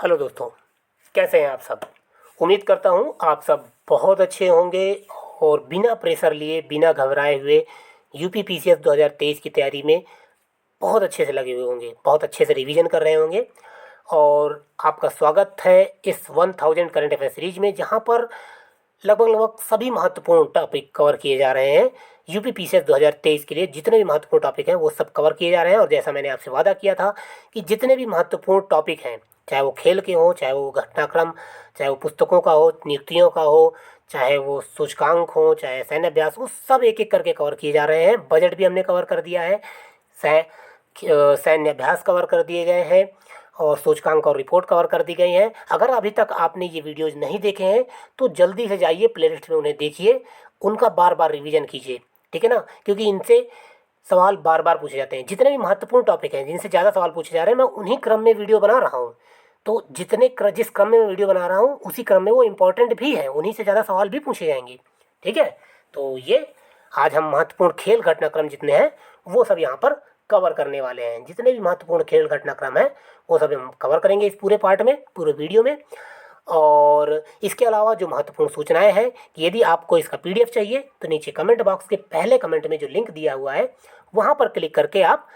Hello दोस्तों, कैसे हैं आप सब। उम्मीद करता हूँ आप सब बहुत अच्छे होंगे और बिना प्रेशर लिए, बिना घबराए हुए यूपी पीसीएस 2023 की तैयारी में बहुत अच्छे से लगे हुए होंगे, बहुत अच्छे से रिवीजन कर रहे होंगे। और आपका स्वागत है इस 1000 करंट अफेयर सीरीज में, जहाँ पर लगभग लगभग सभी महत्वपूर्ण टॉपिक कवर किए जा रहे हैं। यूपी पीसीएस 2023 के लिए जितने भी महत्वपूर्ण टॉपिक हैं वो सब कवर किए जा रहे हैं। और जैसा मैंने आपसे वादा किया था कि जितने भी महत्वपूर्ण टॉपिक हैं, चाहे वो खेल के हों, चाहे वो घटनाक्रम, चाहे वो पुस्तकों का हो, नियुक्तियों का हो, चाहे वो सूचकांक हो, चाहे सैन्य अभ्यास हो, सब एक एक करके कवर किए जा रहे हैं। बजट भी हमने कवर कर दिया है, सैन्य अभ्यास कवर कर दिए गए हैं और सूचकांक और रिपोर्ट कवर कर दी गई है। अगर अभी तक आपने ये वीडियोज़ नहीं देखे हैं तो जल्दी से जाइए प्लेलिस्ट में, उन्हें देखिए, उनका बार बार रिवीजन कीजिए, ठीक है ना। क्योंकि इनसे सवाल बार बार पूछे जाते हैं। जितने भी महत्वपूर्ण टॉपिक हैं जिनसे ज़्यादा सवाल पूछे जा रहे हैं, मैं उन्हीं क्रम में वीडियो बना रहा हूँ। तो जिस क्रम में मैं वीडियो बना रहा हूँ उसी क्रम में वो इम्पोर्टेंट भी है, उन्हीं से ज़्यादा सवाल भी पूछे जाएंगे, ठीक है। तो ये आज हम महत्वपूर्ण खेल घटनाक्रम जितने हैं वो सब यहाँ पर कवर करने वाले हैं। जितने भी महत्वपूर्ण खेल घटनाक्रम हैं वो सब हम कवर करेंगे इस पूरे पार्ट में, पूरे वीडियो में। और इसके अलावा जो महत्वपूर्ण सूचनाएं हैं कि यदि आपको इसका पीडीएफ चाहिए तो नीचे कमेंट बॉक्स के पहले कमेंट में जो लिंक दिया हुआ है वहाँ पर क्लिक करके आप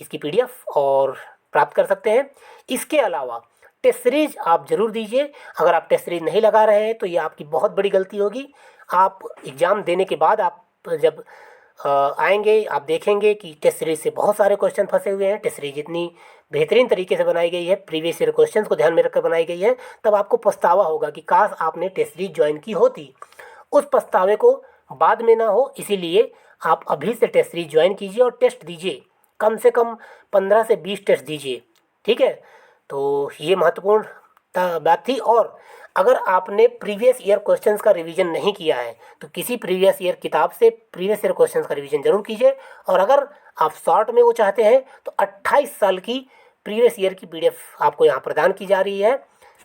इसकी पीडीएफ और प्राप्त कर सकते हैं। इसके अलावा टेस्ट सीरीज आप ज़रूर दीजिए। अगर आप टेस्ट सीरीज नहीं लगा रहे हैं तो ये आपकी बहुत बड़ी गलती होगी। आप एग्ज़ाम देने के बाद आप जब आएंगे, आप देखेंगे कि टेस्ट सीरीज से बहुत सारे क्वेश्चन फंसे हुए हैं। टेस्ट सीरीज इतनी बेहतरीन तरीके से बनाई गई है, प्रीवियस ईयर क्वेश्चंस को ध्यान में रखकर बनाई गई है, तब आपको पछतावा होगा कि काश आपने टेस्ट सीरीज ज्वाइन की होती। उस पछतावे को बाद में ना हो, इसीलिए आप अभी से टेस्ट सीरीज ज्वाइन कीजिए और टेस्ट दीजिए। कम से कम 15 से 20 टेस्ट दीजिए, ठीक है। तो ये महत्वपूर्ण बात थी। और अगर आपने प्रीवियस ईयर क्वेश्चंस का रिवीजन नहीं किया है तो किसी प्रीवियस ईयर किताब से प्रीवियस ईयर क्वेश्चंस का रिवीजन जरूर कीजिए। और अगर आप शॉर्ट में वो चाहते हैं तो 28 साल की प्रीवियस ईयर की पीडीएफ आपको यहाँ प्रदान की जा रही है।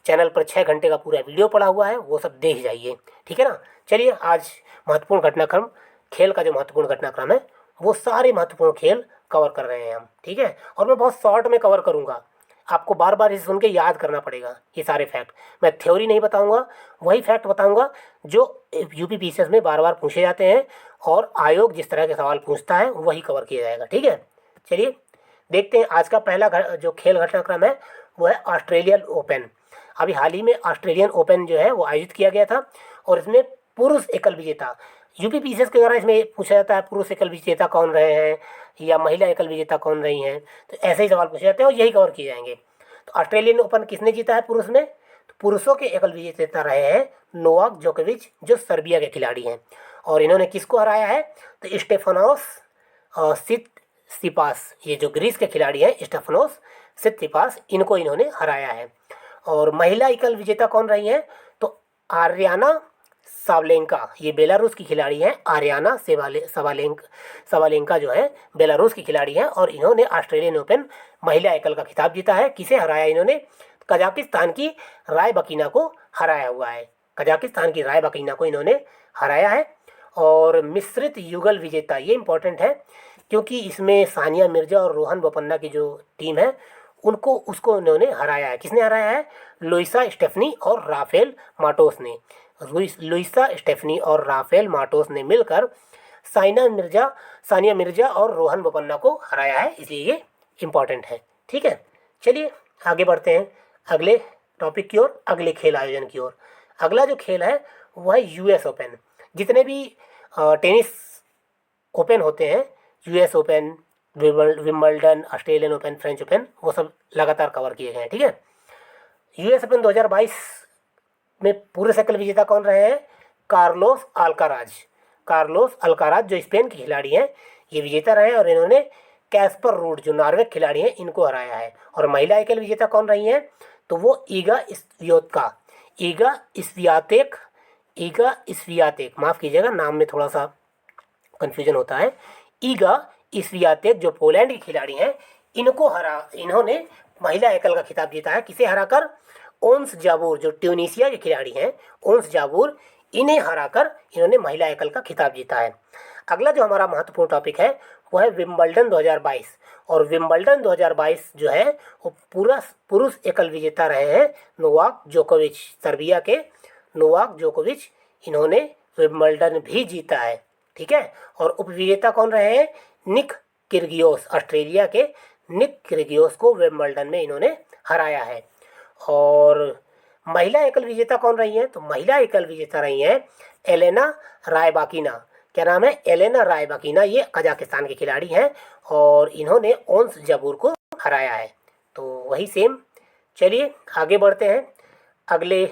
चैनल पर 6 घंटे का पूरा वीडियो पड़ा हुआ है, वो सब देख जाइए, ठीक है ना। चलिए, आज महत्वपूर्ण घटनाक्रम, खेल का जो महत्वपूर्ण घटनाक्रम है वो सारे महत्वपूर्ण खेल कवर कर रहे हैं हम, ठीक है। और मैं बहुत शॉर्ट में कवर करूँगा, आपको बार बार इसे सुन के याद करना पड़ेगा ये सारे फैक्ट। मैं थ्योरी नहीं बताऊंगा, वही फैक्ट बताऊंगा जो यूपी पीसीएस में बार बार पूछे जाते हैं और आयोग जिस तरह के सवाल पूछता है वही कवर किया जाएगा, ठीक है। चलिए देखते हैं। आज का पहला जो खेल घटनाक्रम है वो है ऑस्ट्रेलियन ओपन। अभी हाल ही में ऑस्ट्रेलियन ओपन जो है वो आयोजित किया गया था और इसमें पुरुष एकल विजेता, यूपी पीसीएस के द्वारा इसमें पूछा जाता है पुरुष एकल विजेता कौन रहे हैं या महिला एकल विजेता कौन रही हैं, तो ऐसे ही सवाल पूछे जाते हैं और यही कवर किए जाएंगे। तो ऑस्ट्रेलियन ओपन किसने जीता है पुरुष में, तो पुरुषों के एकल विजेता रहे हैं नोवाक जोकोविच, जो सर्बिया के खिलाड़ी हैं। और इन्होंने किसको हराया है, तो स्टेफानोस सितसिपास, ये जो ग्रीस के खिलाड़ी हैं स्टेफानोस सितसिपास, इनको इन्होंने हराया है। और महिला एकल विजेता कौन रही हैं, तो आर्याना सावलेंका, ये बेलारूस की खिलाड़ी हैं। आर्याना सवालेंका जो है बेलारूस की खिलाड़ी हैं और इन्होंने ऑस्ट्रेलियन ओपन महिला एकल का खिताब जीता है। किसे हराया इन्होंने, कजाकिस्तान की रायबकीना को हराया हुआ है। कजाकिस्तान की रायबकीना को इन्होंने हराया है। और मिश्रित युगल विजेता, ये इंपॉर्टेंट है क्योंकि इसमें सानिया मिर्जा और रोहन बोपन्ना की जो टीम है उसको इन्होंने हराया है। किसने हराया है, लुइसा स्टेफनी और राफेल माटोस ने। लुइसा स्टेफनी और राफेल माटोस ने मिलकर सानिया मिर्जा और रोहन बोपन्ना को हराया है, इसलिए ये इम्पॉर्टेंट है, ठीक है। चलिए आगे बढ़ते हैं अगले टॉपिक की ओर, अगले खेल आयोजन की ओर। अगला जो खेल है वह है यूएस ओपन। जितने भी टेनिस ओपन होते हैं, US open, Wimbledon, Australian open, French open, वो सब लगातार कवर किए गए हैं, ठीक है। यूएस ओपन 2022 में पुरुष एकल विजेता कौन रहे हैं, कार्लोस अल्काराज जो स्पेन के खिलाड़ी हैं, ये विजेता रहे हैं और इन्होंने कैस्पर रूड जो नॉर्वे के खिलाड़ी हैं इनको हराया है। और महिला एकल विजेता कौन रही हैं, तो वो ईगा स्वियातेक, माफ़ कीजिएगा नाम में थोड़ा सा कन्फ्यूजन होता है। ईगा स्वियातेक जो पोलैंड की खिलाड़ी हैं, इन्होंने महिला एकल का खिताब जीता है। किसे हराकर, ओन्स जाबूर जो ट्यूनीशिया के खिलाड़ी हैं, ओन्स जाबूर, इन्हें हराकर इन्होंने महिला एकल का खिताब जीता है। अगला जो हमारा महत्वपूर्ण टॉपिक है वो है विम्बल्डन 2022। और विंबलडन 2022 जो है वो पूरा पुरुष एकल विजेता रहे हैं नोवाक जोकोविच, सर्बिया के नोवाक जोकोविच, इन्होंने विंबलडन भी जीता है। ठीक है, और उपविजेता कौन रहे हैं? निक किर्गियोस, ऑस्ट्रेलिया के निक किर्गियोस को विंबलडन में इन्होंने हराया है। और महिला एकल विजेता कौन रही हैं? तो महिला एकल विजेता रही हैं एलेना रायबाकिना। क्या नाम है? Elena Rybakina. ये कजाकिस्तान के खिलाड़ी हैं और इन्होंने ओंस जबूर को हराया है। तो वही सेम। चलिए आगे बढ़ते हैं अगले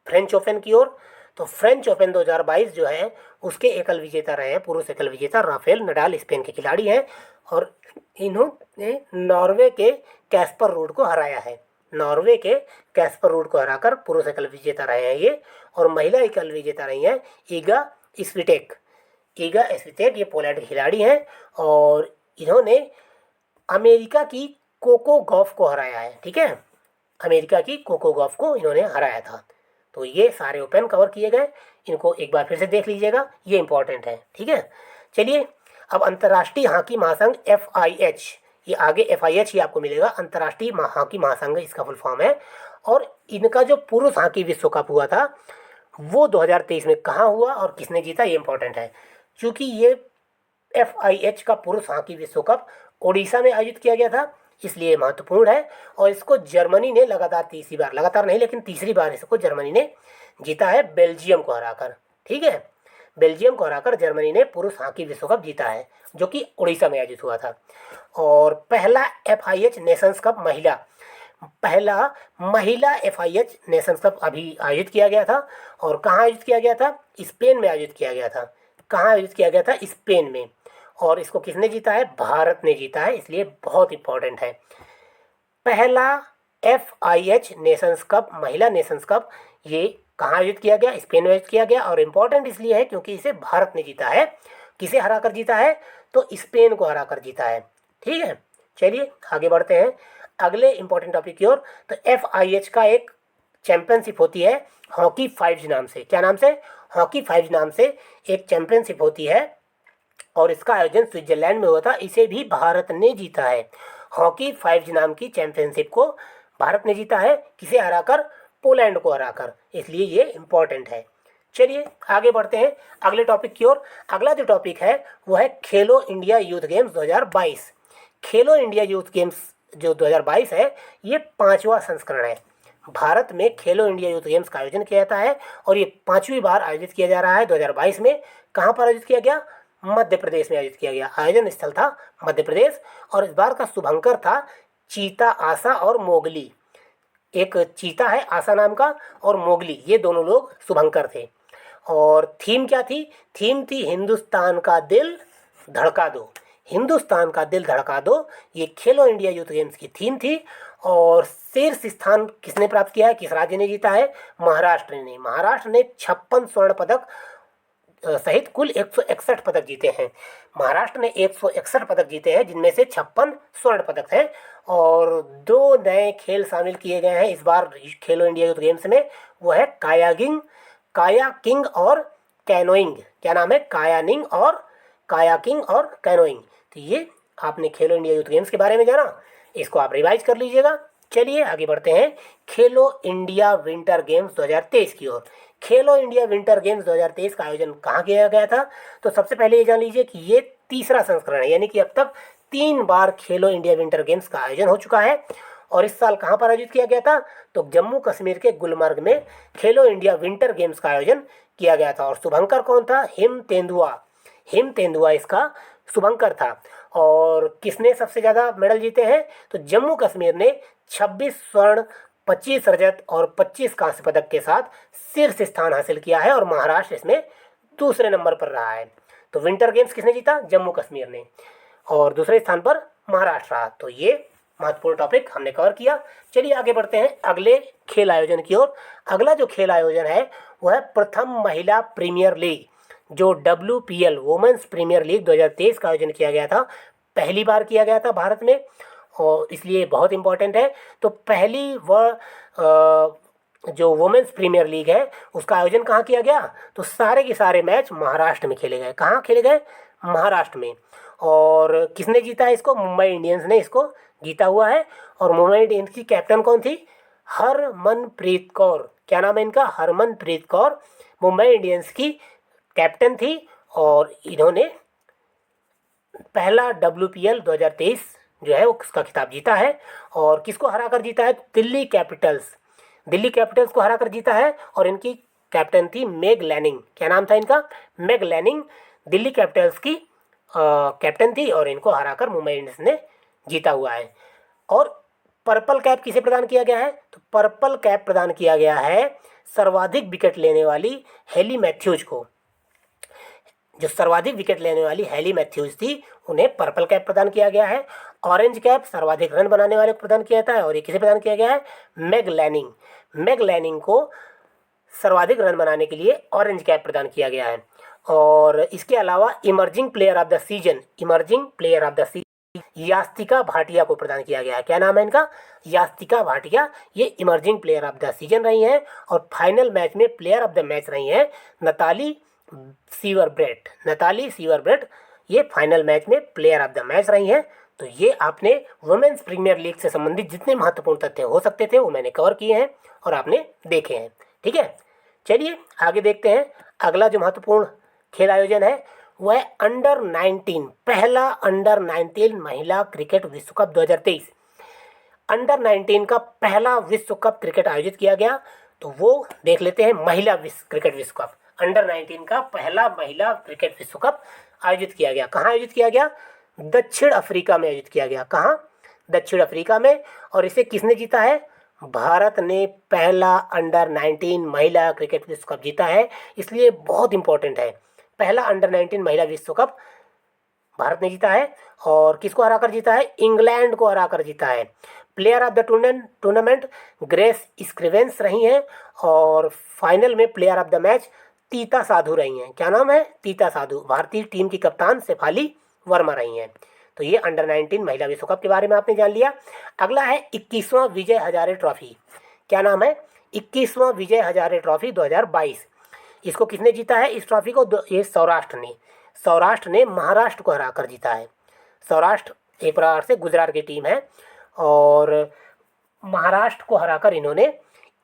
फ्रेंच ओपन की ओर। तो फ्रेंच ओपन 2022 जो है उसके एकल विजेता रहे हैं, पुरुष एकल विजेता राफेल नडाल, स्पेन के खिलाड़ी हैं और इन्होंने नॉर्वे के कैस्पर रूड को हराया है। नॉर्वे के कैस्पर रूड को हराकर पुरुष एकल विजेता रहे हैं ये। और महिला एकल विजेता रही हैं ईगा स्विटेक। ईगा स्विटेक ये पोलैंड के खिलाड़ी हैं और इन्होंने अमेरिका की कोको गॉफ को हराया है। ठीक है, अमेरिका की कोको गॉफ को इन्होंने हराया था। तो ये सारे ओपन कवर किए गए, इनको एक बार फिर से देख लीजिएगा, ये इंपॉर्टेंट है। ठीक है, चलिए अब अंतर्राष्ट्रीय हॉकी महासंघ FIH, ये आगे FIH ही आपको मिलेगा, अंतर्राष्ट्रीय हॉकी महासंघ इसका फुल फॉर्म है। और इनका जो पुरुष हॉकी विश्व कप हुआ था वो 2023 में कहाँ हुआ और किसने जीता, ये इंपॉर्टेंट है। क्योंकि ये FIH का पुरुष हॉकी विश्व कप ओडिशा में आयोजित किया गया था, इसलिए महत्वपूर्ण है। और इसको जर्मनी ने लगातार तीसरी बार, लगातार नहीं लेकिन तीसरी बार इसको जर्मनी ने जीता है बेल्जियम को हराकर। ठीक है, बेल्जियम को हराकर जर्मनी ने पुरुष हॉकी विश्व कप जीता है जो कि उड़ीसा में आयोजित हुआ था। और पहला FIH नेशंस कप पहला महिला FIH नेशंस कप अभी आयोजित किया गया था। और कहाँ आयोजित किया गया था? स्पेन में आयोजित किया गया था। कहाँ आयोजित किया गया था? स्पेन में। और इसको किसने जीता है? भारत ने जीता है, इसलिए बहुत इंपॉर्टेंट है। पहला FIH नेशंस कप, महिला नेशंस कप, ये कहाँ आयोजित किया गया? स्पेन में आयोजित किया गया। और इम्पोर्टेंट इसलिए है क्योंकि इसे भारत ने जीता है। किसे हराकर जीता है? तो स्पेन को हराकर जीता है। ठीक है, चलिए आगे बढ़ते हैं अगले इंपॉर्टेंट टॉपिक की ओर। तो FIH का एक चैंपियनशिप होती है हॉकी फाइव्स नाम से। क्या नाम से? हॉकी फाइव्स नाम से एक चैंपियनशिप होती है और इसका आयोजन स्विट्जरलैंड में हुआ था। इसे भी भारत ने जीता है। हॉकी फाइव्स नाम की चैंपियनशिप को भारत ने जीता है। किसे हराकर? पोलैंड को हराकर, इसलिए ये इंपॉर्टेंट है। चलिए आगे बढ़ते हैं अगले टॉपिक की ओर। अगला जो टॉपिक है वो है खेलो इंडिया यूथ गेम्स 2022। खेलो इंडिया यूथ गेम्स जो 2022 है ये 5वां संस्करण है। भारत में खेलो इंडिया यूथ गेम्स का आयोजन किया जाता है और ये 5वीं बार आयोजित किया जा रहा है 2022 में। कहाँ पर आयोजित किया गया? मध्य प्रदेश में आयोजित किया गया। आयोजन स्थल था मध्य प्रदेश और इस बार का शुभंकर था चीता आशा और मोगली। एक चीता है आशा नाम का और मोगली, ये दोनों लोग शुभंकर थे। और थीम क्या थी? थीम थी हिंदुस्तान का दिल धड़का दो। हिंदुस्तान का दिल धड़का दो, ये खेलो इंडिया यूथ गेम्स की थीम थी। और शीर्ष स्थान किसने प्राप्त किया है? किस राज्य ने जीता है? महाराष्ट्र ने। महाराष्ट्र ने 56 स्वर्ण पदक सहित कुल 161 पदक जीते हैं। महाराष्ट्र ने 161 पदक जीते हैं जिनमें से 56 स्वर्ण पदक हैं। और 2 नए खेल शामिल किए गए हैं इस बार खेलो इंडिया यूथ गेम्स में, वो है कायाकिंग और कैनोइंग। क्या नाम है? कायाकिंग और कैनोइंग। तो ये आपने खेलो इंडिया यूथ गेम्स के बारे में जाना, इसको आप रिवाइज कर लीजिएगा। चलिए आगे बढ़ते हैं खेलो इंडिया विंटर गेम्स 2023 की ओर। खेलो इंडिया विंटर गेम्स 2023 का आयोजन कहाँ किया गया था? तो सबसे पहले ये जान लीजिए कि ये तीसरा संस्करण है, यानी कि अब तक 3 बार खेलो इंडिया विंटर गेम्स का आयोजन हो चुका है। और इस साल कहाँ पर आयोजित किया गया था? तो जम्मू कश्मीर के गुलमर्ग में खेलो इंडिया विंटर गेम्स का आयोजन किया गया था। और शुभंकर कौन था? हिम तेंदुआ इसका शुभंकर था। और किसने सबसे ज़्यादा मेडल जीते हैं? तो जम्मू कश्मीर ने 26 स्वर्ण, 25 रजत और 25 कांस्य पदक के साथ शीर्ष स्थान हासिल किया है और महाराष्ट्र इसमें दूसरे नंबर पर रहा है। तो विंटर गेम्स किसने जीता? जम्मू कश्मीर ने। और दूसरे स्थान पर महाराष्ट्र रहा। तो ये महत्वपूर्ण टॉपिक हमने कवर किया। चलिए आगे बढ़ते हैं अगले खेल आयोजन की ओर। अगला जो खेल आयोजन है वह है प्रथम महिला प्रीमियर लीग, जो WPL वुमेन्स प्रीमियर लीग 2023 का आयोजन किया गया था। पहली बार किया गया था भारत में और इसलिए बहुत इंपॉर्टेंट है। तो पहली जो वुमेन्स प्रीमियर लीग है उसका आयोजन कहाँ किया गया? तो सारे के सारे मैच महाराष्ट्र में खेले गए। कहाँ खेले गए? महाराष्ट्र में। और किसने जीता है इसको? मुंबई इंडियंस ने इसको जीता हुआ है। और मुंबई इंडियंस की कैप्टन कौन थी? हरमनप्रीत कौर। क्या नाम है इनका? हरमनप्रीत कौर मुंबई इंडियंस की कैप्टन थी और इन्होंने पहला WPL 2023 जो है उसका खिताब जीता है। और किसको हरा कर जीता है? दिल्ली कैपिटल्स। दिल्ली कैपिटल्स को हरा कर जीता है और इनकी कैप्टन थी मेग लैनिंग। क्या नाम था इनका? मेग लैनिंग दिल्ली कैपिटल्स की कैप्टन थी और इनको हराकर मुंबई इंडियंस ने जीता हुआ है। और पर्पल कैप किसे प्रदान किया गया है? तो पर्पल कैप प्रदान किया गया है सर्वाधिक विकेट लेने वाली हेली मैथ्यूज को। जो सर्वाधिक विकेट लेने वाली हेली मैथ्यूज थी उन्हें पर्पल कैप प्रदान किया गया है। ऑरेंज कैप सर्वाधिक रन बनाने वाले को प्रदान किया जाता है और ये किसे प्रदान किया गया है? Meg Lanning. मेग लैनिंग को सर्वाधिक रन बनाने के लिए ऑरेंज कैप प्रदान किया गया है। और इसके अलावा emerging player of the season, emerging player of the season Yastika Bhatia को प्रदान किया गया है। क्या नाम है इनका? यास्तिका भाटिया। ये emerging player of the season रही हैं और फाइनल मैच में प्लेयर ऑफ द मैच रही हैं नताली सीवरब्रेट। नताली सीवरब्रेट ये फाइनल मैच में प्लेयर ऑफ द मैच रही हैं। तो ये आपने वुमेन्स प्रीमियर लीग से संबंधित जितने महत्वपूर्ण तथ्य हो सकते थे वो मैंने कवर किए हैं और आपने देखे हैं। ठीक है, चलिए आगे देखते हैं। अगला जो महत्वपूर्ण खेल आयोजन है वह है अंडर-19, पहला अंडर-19 महिला क्रिकेट विश्व कप 2023। अंडर-19 का पहला विश्व कप क्रिकेट आयोजित किया गया, तो वो देख लेते हैं। महिला क्रिकेट विश्व कप, अंडर-19 का पहला महिला क्रिकेट विश्व कप आयोजित किया गया। कहाँ आयोजित किया गया? दक्षिण अफ्रीका में आयोजित किया गया। कहाँ? दक्षिण अफ्रीका में। और इसे किसने जीता है? भारत ने पहला अंडर-19 महिला क्रिकेट विश्व कप जीता है, इसलिए बहुत इंपॉर्टेंट है। पहला अंडर-19 महिला विश्व कप भारत ने जीता है और किसको हराकर जीता है? इंग्लैंड को हराकर जीता है। Player of the tournament grace Scrivens रही हैं और फाइनल में प्लेयर ऑफ द मैच तीता साधु रही हैं। क्या नाम है? तीता साधु। भारतीय टीम की कप्तान शेफाली वर्मा रही हैं। तो ये अंडर-19 महिला विश्व कप के बारे में आपने जान लिया। अगला है 21वां विजय हजारे ट्रॉफी। क्या नाम है? 21वां विजय हजारे ट्रॉफी 2022। इसको किसने जीता है? इस ट्रॉफी को ये सौराष्ट्र ने महाराष्ट्र को हराकर जीता है। सौराष्ट्र एक प्रकार से गुजरात की टीम है और महाराष्ट्र को हराकर इन्होंने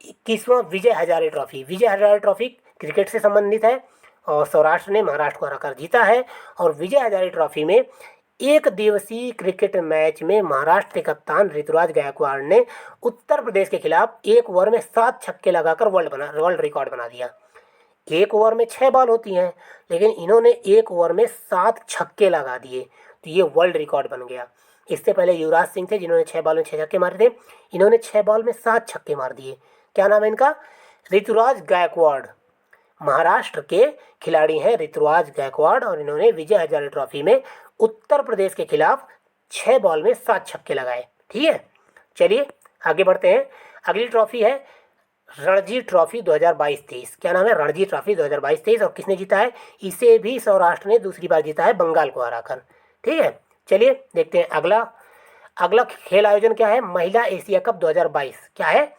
21वां विजय हजारे ट्रॉफी क्रिकेट से संबंधित है और सौराष्ट्र ने महाराष्ट्र को हराकर जीता है। और विजय हजारे ट्रॉफी में एक दिवसीय क्रिकेट मैच में महाराष्ट्र के कप्तान ऋतुराज गायकवाड़ ने उत्तर प्रदेश के खिलाफ एक ओवर में 7 छक्के लगाकर वर्ल्ड रिकॉर्ड बना दिया। एक ओवर में 6 बॉल होती हैं लेकिन इन्होंने एक ओवर में 7 छक्के लगा दिए, तो ये वर्ल्ड रिकॉर्ड बन गया। इससे पहले युवराज सिंह थे जिन्होंने 6 बॉल में 6 छक्के मारे थे, इन्होंने 6 बॉल में 7 छक्के मार दिए। क्या नाम है इनका? ऋतुराज गायकवाड़। महाराष्ट्र के खिलाड़ी हैं ऋतुराज गायकवाड़ और इन्होंने विजय हजारे ट्रॉफी में उत्तर प्रदेश के खिलाफ 6 बॉल में 7 छक्के लगाए। ठीक है, चलिए आगे बढ़ते हैं। अगली ट्रॉफी है रणजी ट्रॉफी 2022-23। क्या नाम है? रणजी ट्रॉफी 2022-23 और किसने जीता है? इसे भी सौराष्ट्र ने दूसरी बार जीता है बंगाल को हराकर। ठीक है, चलिए देखते हैं अगला खेल आयोजन क्या है? महिला एशिया कप 2022। क्या है?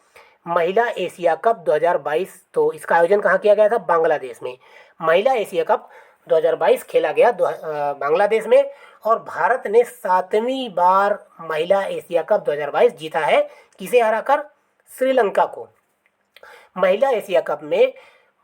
महिला एशिया कप 2022। तो इसका आयोजन कहाँ किया गया था? बांग्लादेश में। महिला एशिया कप 2022 खेला गया बांग्लादेश में और भारत ने 7वीं बार महिला एशिया कप 2022 जीता है। किसे हराकर? श्रीलंका को। महिला एशिया कप में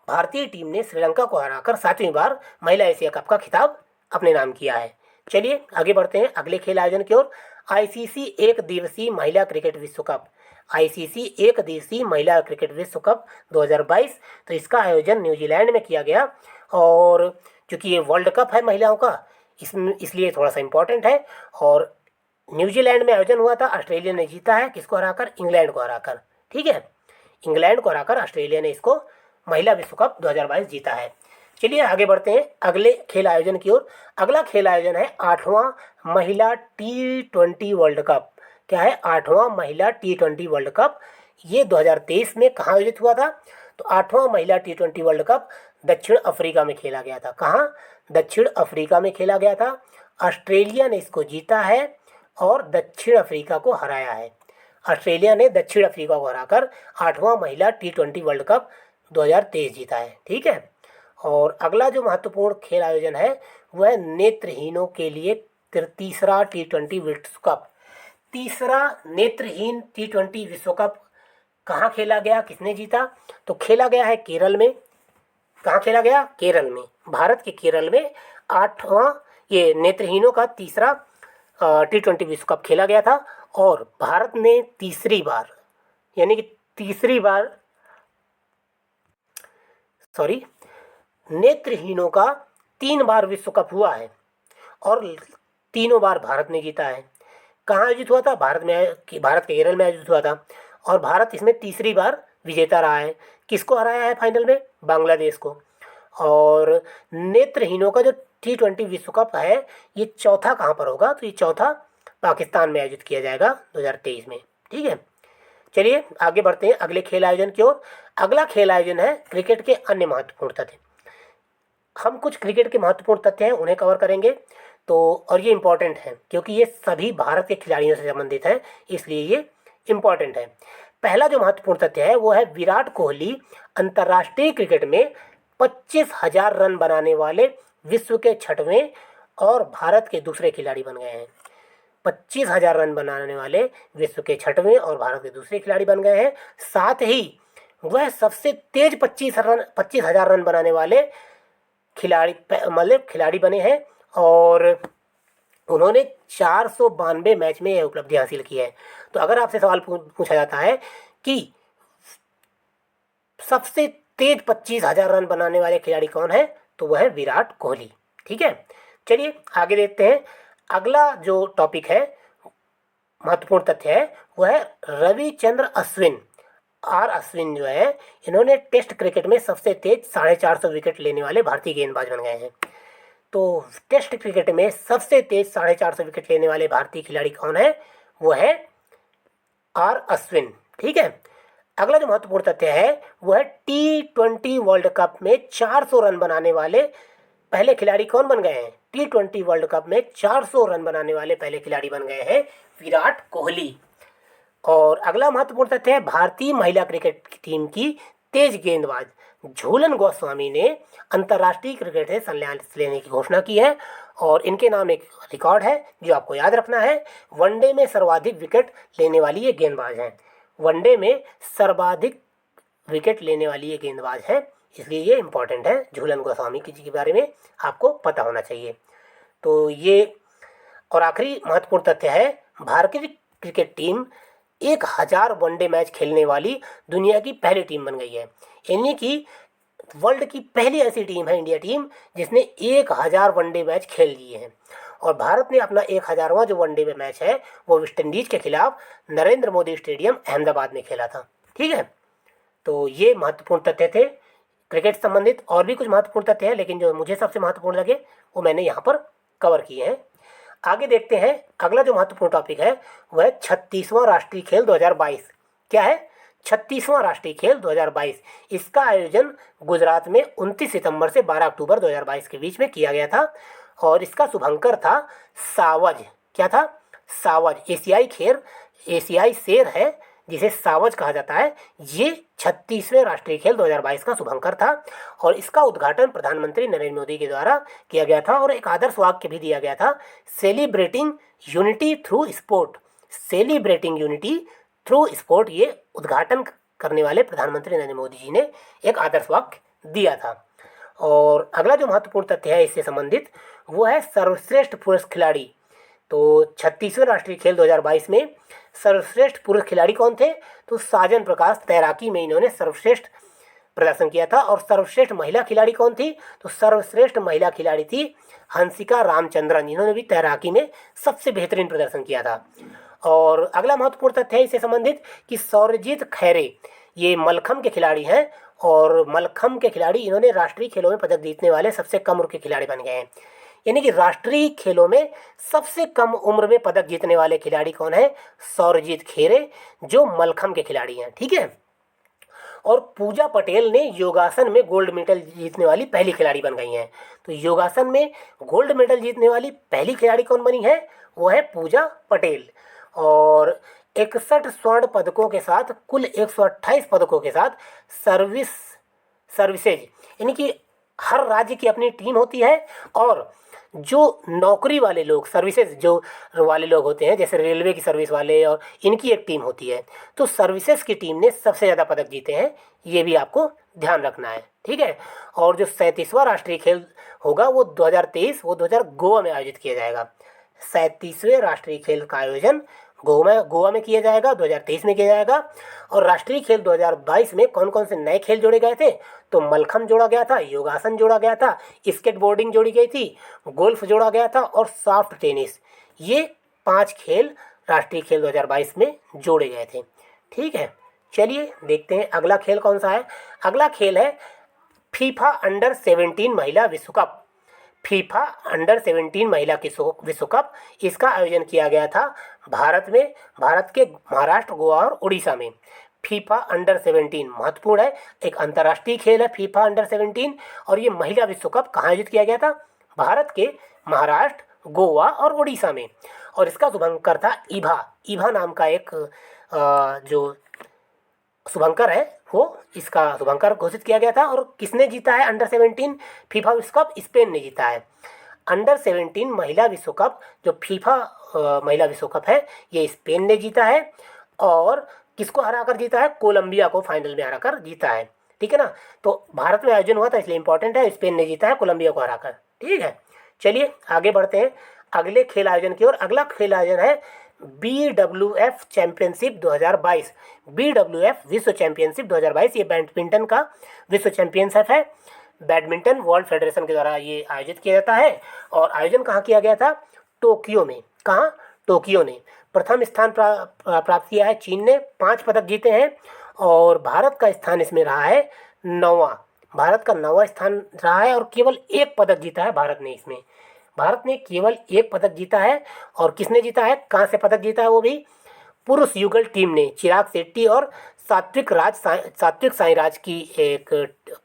भारतीय टीम ने श्रीलंका को हराकर 7वीं बार महिला एशिया कप का खिताब अपने नाम किया है। चलिए आगे बढ़ते हैं अगले खेल आयोजन की ओर। आईसीसी एक दिवसीय महिला क्रिकेट विश्व कप। आईसीसी एक दिवसीय महिला क्रिकेट विश्व कप 2022। तो इसका आयोजन न्यूजीलैंड में किया गया और चूँकि ये वर्ल्ड कप है महिलाओं का इसलिए थोड़ा सा इम्पोर्टेंट है। और न्यूजीलैंड में आयोजन हुआ था, ऑस्ट्रेलिया ने जीता है। किसको हराकर? इंग्लैंड को हराकर। ठीक है, इंग्लैंड को हराकर ऑस्ट्रेलिया ने इसको महिला विश्व कप 2022 जीता है। चलिए आगे बढ़ते हैं अगले खेल आयोजन की ओर। अगला खेल आयोजन है 8वां महिला T20 वर्ल्ड कप। क्या है? 8वां महिला T20 वर्ल्ड कप। ये 2023 में कहाँ आयोजित हुआ था? तो 8वां महिला T20 वर्ल्ड कप दक्षिण अफ्रीका में खेला गया था। कहाँ? दक्षिण अफ्रीका में खेला गया था। ऑस्ट्रेलिया ने इसको जीता है और दक्षिण अफ्रीका को हराया है। ऑस्ट्रेलिया ने दक्षिण अफ्रीका को हराकर 8वां महिला T20 वर्ल्ड कप 2023 जीता है। ठीक है, और अगला जो महत्वपूर्ण खेल आयोजन है वह नेत्रहीनों के लिए तीसरा T20 विश्व कप, तीसरा नेत्रहीन T20 विश्व कप कहाँ खेला गया, किसने जीता? तो खेला गया है केरल में। कहाँ खेला गया? केरल में, भारत के केरल में 8वां ये नेत्रहीनों का तीसरा T20 विश्व कप खेला गया था। और भारत ने तीसरी बार, यानी कि तीसरी बार, सॉरी, नेत्रहीनों का 3 बार विश्व कप हुआ है और तीनों बार भारत ने जीता है। कहाँ आयोजित हुआ था? भारत के केरल में आयोजित हुआ था और भारत इसमें तीसरी बार विजेता रहा है। किसको हराया है फाइनल में? बांग्लादेश को। और नेत्रहीनों का जो T20 विश्व कप है ये चौथा कहाँ पर होगा? तो ये चौथा पाकिस्तान में आयोजित किया जाएगा 2023 में। ठीक है, चलिए आगे बढ़ते हैं अगले खेल आयोजन की ओर। अगला खेल आयोजन है क्रिकेट के अन्य महत्वपूर्ण तथ्य। हम कुछ क्रिकेट के महत्वपूर्ण तथ्य हैं उन्हें कवर करेंगे। तो और ये इम्पॉर्टेंट है क्योंकि ये सभी भारत के खिलाड़ियों से संबंधित हैं, इसलिए ये इम्पॉर्टेंट है। पहला जो महत्वपूर्ण तथ्य है वो है विराट कोहली अंतर्राष्ट्रीय क्रिकेट में 25,000 रन बनाने वाले विश्व के 6वें और भारत के दूसरे खिलाड़ी बन गए हैं। 25,000 रन बनाने वाले विश्व के 6वें और भारत के दूसरे खिलाड़ी बन गए हैं। साथ ही वह सबसे तेज 25,000 रन बनाने वाले खिलाड़ी बने हैं और उन्होंने 492 मैच में यह उपलब्धि हासिल की है। तो अगर आपसे सवाल पूछा जाता है कि सबसे तेज 25,000 रन बनाने वाले खिलाड़ी कौन है, तो वह है विराट कोहली। ठीक है, चलिए आगे देखते हैं। अगला जो टॉपिक है, महत्वपूर्ण तथ्य है, वह है रविचंद्र अश्विन। अश्विन जो है, इन्होंने टेस्ट क्रिकेट में सबसे तेज 450 विकेट लेने वाले भारतीय गेंदबाज बन गए हैं। तो टेस्ट क्रिकेट में सबसे तेज 450 विकेट लेने वाले भारतीय खिलाड़ी कौन है? वो है अश्विन। ठीक है, अगला जो महत्वपूर्ण तथ्य है वो है T20 वर्ल्ड कप में 400 रन बनाने वाले पहले खिलाड़ी कौन बन गए हैं? T20 वर्ल्ड कप में 400 रन बनाने वाले पहले खिलाड़ी बन गए हैं विराट कोहली। और अगला महत्वपूर्ण तथ्य है भारतीय महिला क्रिकेट टीम की तेज गेंदबाज झूलन गोस्वामी ने अंतर्राष्ट्रीय क्रिकेट से संन्यास लेने की घोषणा की है। और इनके नाम एक रिकॉर्ड है जो आपको याद रखना है। वनडे में सर्वाधिक विकेट लेने वाली ये गेंदबाज हैं। वनडे में सर्वाधिक विकेट लेने वाली ये गेंदबाज है, इसलिए ये इंपॉर्टेंट है। झूलन गोस्वामी के बारे में आपको पता होना चाहिए। तो ये और आखिरी महत्वपूर्ण तथ्य है भारतीय क्रिकेट टीम 1000 वनडे मैच खेलने वाली दुनिया की पहली टीम बन गई है। यानी कि वर्ल्ड की पहली ऐसी टीम है इंडिया टीम जिसने 1000 वनडे मैच खेल लिए हैं। और भारत ने अपना 1000वां जो वनडे में मैच है वो वेस्ट इंडीज के खिलाफ नरेंद्र मोदी स्टेडियम अहमदाबाद में खेला था। ठीक है, तो ये महत्वपूर्ण तथ्य थे क्रिकेट संबंधित। और भी कुछ महत्वपूर्ण तथ्य हैं लेकिन जो मुझे सबसे महत्वपूर्ण लगे वो मैंने यहाँ पर कवर किए हैं। आगे देखते हैं अगला जो महत्वपूर्ण टॉपिक है वह 36वां राष्ट्रीय खेल 2022। क्या है? 36वां राष्ट्रीय खेल 2022। इसका आयोजन गुजरात में 29 सितंबर से 12 अक्टूबर 2022 के बीच में किया गया था और इसका शुभंकर था सावज। क्या था? सावज। एशियाई शेर है जिसे सावज कहा जाता है। ये 36वें राष्ट्रीय खेल 2022 का शुभंकर था और इसका उद्घाटन प्रधानमंत्री नरेंद्र मोदी के द्वारा किया गया था और एक आदर्श वाक्य भी दिया गया था, celebrating unity through sport. Celebrating unity through sport, ये उद्घाटन करने वाले प्रधानमंत्री नरेंद्र मोदी जी ने एक आदर्श वाक्य दिया था। और अगला जो महत्वपूर्ण तथ्य है इससे संबंधित वो है सर्वश्रेष्ठ पुरुष खिलाड़ी। तो 36वें राष्ट्रीय खेल 2022 में सर्वश्रेष्ठ पुरुष खिलाड़ी कौन थे? तो साजन प्रकाश, तैराकी में इन्होंने सर्वश्रेष्ठ प्रदर्शन किया था। और सर्वश्रेष्ठ महिला खिलाड़ी कौन थी? तो सर्वश्रेष्ठ महिला खिलाड़ी थी हंसिका रामचंद्रन, इन्होंने भी तैराकी में सबसे बेहतरीन प्रदर्शन किया था। और अगला महत्वपूर्ण तथ्य है इससे संबंधित कि सौरजीत खैरे ये मलखम के खिलाड़ी हैं और मलखम के खिलाड़ी इन्होंने राष्ट्रीय खेलों में पदक जीतने वाले सबसे कम उम्र के खिलाड़ी बन गए हैं। यानी कि राष्ट्रीय खेलों में सबसे कम उम्र में पदक जीतने वाले खिलाड़ी कौन है? सौरजीत खैरे, जो मलखम के खिलाड़ी हैं। ठीक है, और पूजा पटेल ने योगासन में गोल्ड मेडल जीतने वाली पहली खिलाड़ी बन गई हैं। तो योगासन में गोल्ड मेडल जीतने वाली पहली खिलाड़ी कौन बनी है? वो है पूजा पटेल। और 61 स्वर्ण पदकों के साथ कुल 128 पदकों के साथ सर्विसेज, यानी कि हर राज्य की अपनी टीम होती है और जो नौकरी वाले लोग, सर्विसेज जो वाले लोग होते हैं, जैसे रेलवे की सर्विस वाले, और इनकी एक टीम होती है। तो सर्विसेज की टीम ने सबसे ज़्यादा पदक जीते हैं, ये भी आपको ध्यान रखना है, ठीक है। और जो 37वां राष्ट्रीय खेल होगा वो 2023 वो 2000 गोवा में आयोजित किया जाएगा। 37वें राष्ट्रीय खेल का आयोजन गोवा में किया जाएगा, 2023 में किया जाएगा। और राष्ट्रीय खेल 2022 में कौन कौन से नए खेल जोड़े गए थे? तो मलखम्ब जोड़ा गया था, योगासन जोड़ा गया था, स्केट बोर्डिंग जोड़ी गई थी, गोल्फ जोड़ा गया था और सॉफ्ट टेनिस। ये 5 खेल राष्ट्रीय खेल 2022 में जोड़े गए थे, ठीक है। चलिए देखते हैं अगला खेल कौन सा है। अगला खेल है फीफा अंडर 17 महिला विश्व कप। फीफा अंडर 17 महिला विश्व कप, इसका आयोजन किया गया था भारत में, भारत के महाराष्ट्र, गोवा और उड़ीसा में। फीफा अंडर 17 महत्वपूर्ण है, एक अंतर्राष्ट्रीय खेल है फीफा अंडर 17। और ये महिला विश्व कप कहाँ आयोजित किया गया था? भारत के महाराष्ट्र, गोवा और उड़ीसा में। और इसका शुभंकर था ईभा नाम का एक जो शुभंकर है, वो इसका शुभंकर घोषित किया गया था। और किसने जीता है अंडर 17 फीफा विश्व कप? स्पेन ने जीता है। अंडर 17 महिला विश्व कप जो फीफा महिला विश्व कप है, ये स्पेन ने जीता है। और किसको हराकर जीता है? कोलंबिया को फाइनल में हराकर जीता है, ठीक है ना। तो भारत में आयोजन हुआ था इसलिए इंपॉर्टेंट है, स्पेन ने जीता है कोलंबिया को हराकर, ठीक है। चलिए आगे बढ़ते हैं अगले खेल आयोजन की ओर। अगला खेल आयोजन है BWF चैंपियनशिप 2022। BWF विश्व चैंपियनशिप 2022 ये बैडमिंटन का विश्व चैंपियनशिप है। बैडमिंटन वर्ल्ड फेडरेशन के द्वारा ये आयोजित किया जाता है। और आयोजन कहाँ किया गया था? टोक्यो में। कहाँ? टोक्यो ने। प्रथम स्थान प्राप्त किया है चीन ने, 5 पदक जीते हैं। और भारत का स्थान इसमें रहा है 9वां। भारत का 9वां स्थान रहा है और केवल 1 पदक जीता है भारत ने इसमें। भारत ने केवल 1 पदक जीता है। और किसने जीता है? कहाँ से पदक जीता है? वो भी पुरुष युगल टीम ने, चिराग शेट्टी और सात्विक साईराज की एक